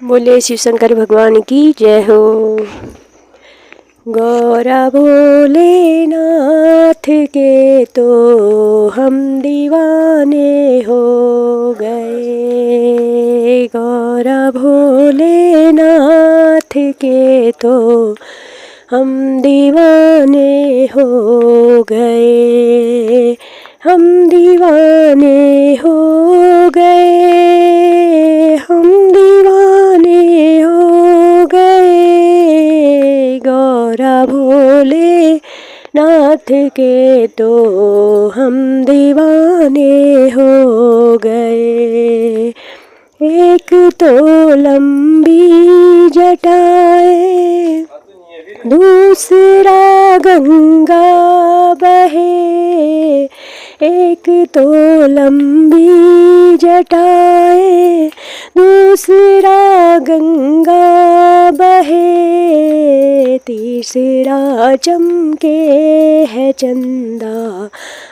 बोले शिव शंकर भगवान की जय हो। गौरा भोलेनाथ के तो हम दीवाने हो गए। गौरा भोलेनाथ के तो हम दीवाने हो गए। हम दीवाने हो गए। हम दीवाने हो गए। गौरा भोलेनाथ के तो हम दीवाने हो गए। एक तो लंबी जटाएं, दूसरा गंगा बहे। एक तो लंबी जटाएं, दूसरा गंगा बहे। तीसरा चमके है चंदा,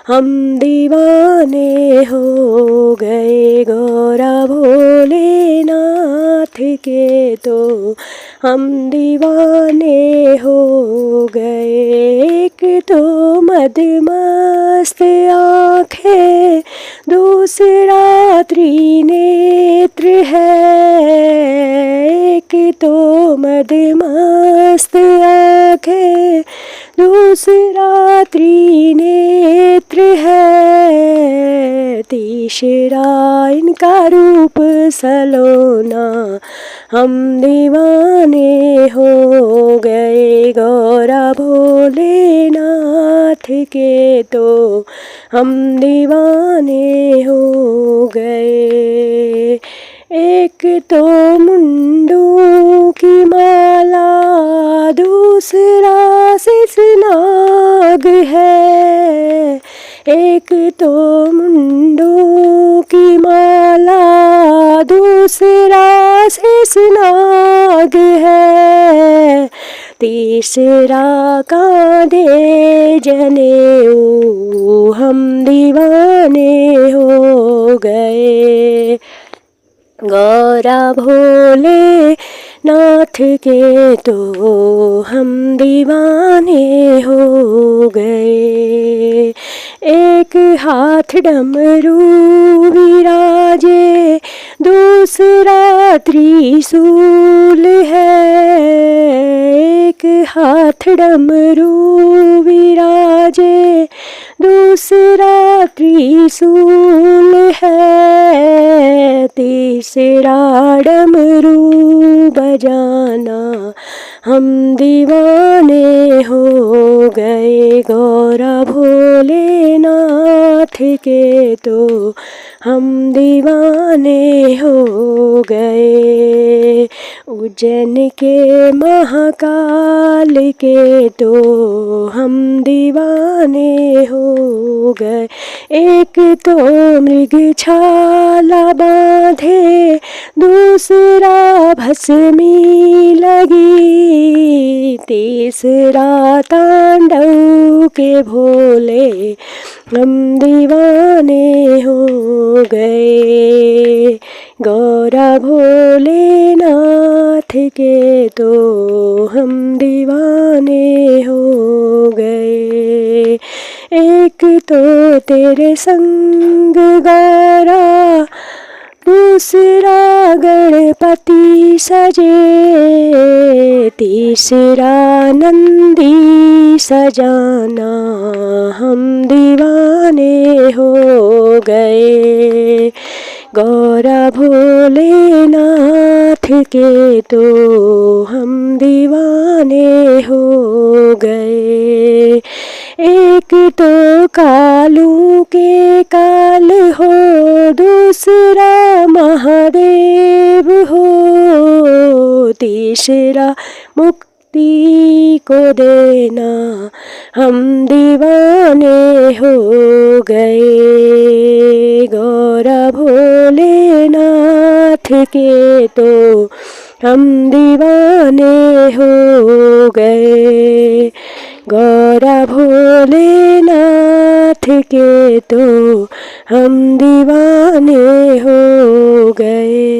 हम दीवाने हो गए। गौरा भोलेनाथ के तो हम दीवाने हो गए। एक तो मदमस्त आँखें, दूसरा त्रिनेत्र है। एक तो मदमस्त आँखें, दूसरा त्रिनेत्र है। तीसरा इनका रूप सलोना, हम दीवाने हो गए। गौरा भोलेनाथ के तो हम दीवाने हो गए। एक तो मुंडू की माला, दूसरा शेषनाग है। एक तो मुंडू की माला, दूसरा शेषनाग है। तीसरा कांधे जनेऊ, हम दीवाने हो गए। गौरा भोलेनाथ के तो हम दीवाने हो गए। एक हाथ डमरू विराजे, दूसरा त्रिशूल है। एक हाथ डमरू विराजे, दूसरा त्रिशूल है। तीसरा डमरू बजाना, हम दीवाने हो गए। गौरा भोलेनाथ के तो हम दीवाने हो गए। उज्जैन के महाकाल के तो हम दीवाने हो गए। एक तो मृगछाला बांधे, दूसरा भस्मी लगी। तीसरा तांडव के भोले, हम दीवाने हो गए। गौरा भोलेनाथ के तो हम दीवाने हो गए। एक तो तेरे संग गौरा, दूसरा गणपति सजे। तीसरा नंदी सजाना, हम दीवाने हो गए। गौरा भोलेनाथ के तो हम दीवाने हो गए। एक तो कालू के काल हो, दूसरा महादेव हो। तीसरा मुक्ति को देना, हम दीवाने हो गए। गौरा भोलेनाथ के तो हम दीवाने हो गए। गौरा भोलेनाथ के तो हम दीवाने हो गए।